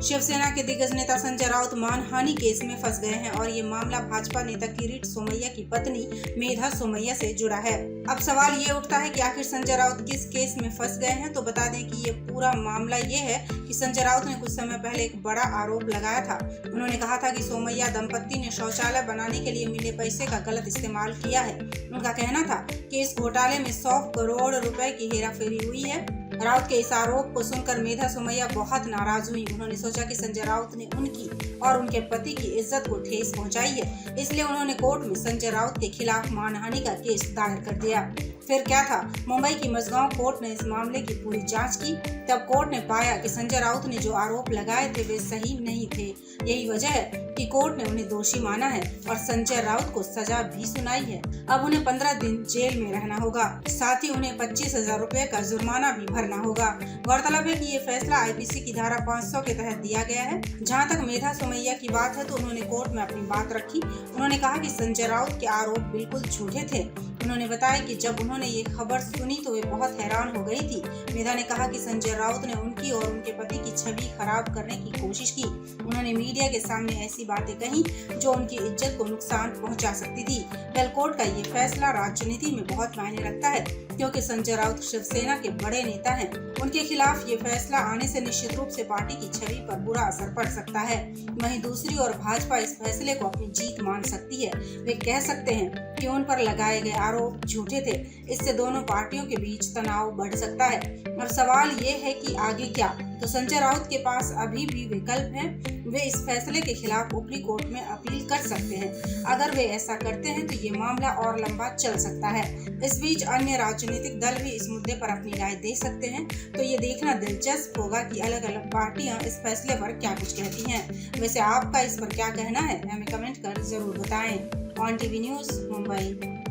शिवसेना के दिग्गज नेता संजय राउत मानहानि केस में फंस गए हैं और ये मामला भाजपा नेता किरीट सोमैया की पत्नी मेधा सोमैया से जुड़ा है। अब सवाल ये उठता है कि आखिर संजय राउत किस केस में फंस गए हैं। तो बता दें कि ये पूरा मामला ये है कि संजय राउत ने कुछ समय पहले एक बड़ा आरोप लगाया था। उन्होंने कहा था कि सोमैया दंपत्ति ने शौचालय बनाने के लिए मिले पैसे का गलत इस्तेमाल किया है। उनका कहना था कि इस घोटाले में 100 करोड़ रुपए की हेराफेरी हुई है। राउत के इस आरोप को सुनकर मेधा सोमैया बहुत नाराज हुई। उन्होंने सोचा कि संजय राउत ने उनकी और उनके पति की इज्जत को ठेस पहुंचाई है, इसलिए उन्होंने कोर्ट में संजय राउत के खिलाफ मानहानि का केस दायर कर दिया। फिर क्या था, मुंबई की मझगांव कोर्ट ने इस मामले की पूरी जांच की। तब कोर्ट ने पाया कि संजय राउत ने जो आरोप लगाए थे वे सही नहीं थे। यही वजह है कि कोर्ट ने उन्हें दोषी माना है और संजय राउत को सजा भी सुनाई है। अब उन्हें 15 दिन जेल में रहना होगा, साथ ही उन्हें 25,000 रुपए का जुर्माना भी भरना होगा। गौरतलब है कि ये फैसला आईपीसी की धारा 500 के तहत दिया गया है। जहां तक मेधा सोमैया की बात है तो उन्होंने कोर्ट में अपनी बात रखी। उन्होंने कहा कि संजय राउत के आरोप बिल्कुल झूठे थे। उन्होंने बताया कि जब उन्होंने ये खबर सुनी तो वे बहुत हैरान हो गई थी। मेधा ने कहा कि संजय राउत ने उनकी और उनके पति की छवि खराब करने की कोशिश की। उन्होंने मीडिया के सामने ऐसी बातें कही जो उनकी इज्जत को नुकसान पहुंचा सकती थी। वेल, कोर्ट का ये फैसला राजनीति में बहुत मायने रखता है, क्योंकि संजय राउत शिवसेना के बड़े नेता हैं। उनके खिलाफ ये फैसला आने से निश्चित रूप से पार्टी की छवि पर बुरा असर पड़ सकता है। वहीं दूसरी ओर भाजपा इस फैसले को अपनी जीत मान सकती है। वे कह सकते हैं कि उन पर लगाए गए आरोप झूठे थे। इससे दोनों पार्टियों के बीच तनाव बढ़ सकता है। अब सवाल ये है कि आगे क्या। तो संजय राउत के पास अभी भी विकल्प है। वे इस फैसले के खिलाफ ऊपरी कोर्ट में अपील कर सकते हैं। अगर वे ऐसा करते हैं तो ये मामला और लंबा चल सकता है। इस बीच अन्य राजनीतिक दल भी इस मुद्दे पर अपनी राय दे सकते हैं। तो ये देखना दिलचस्प होगा कि अलग अलग पार्टियां इस फैसले पर क्या कुछ कहती हैं। वैसे आपका इस पर क्या कहना है, हमें कमेंट कर जरूर बताएं। On TV news Mumbai.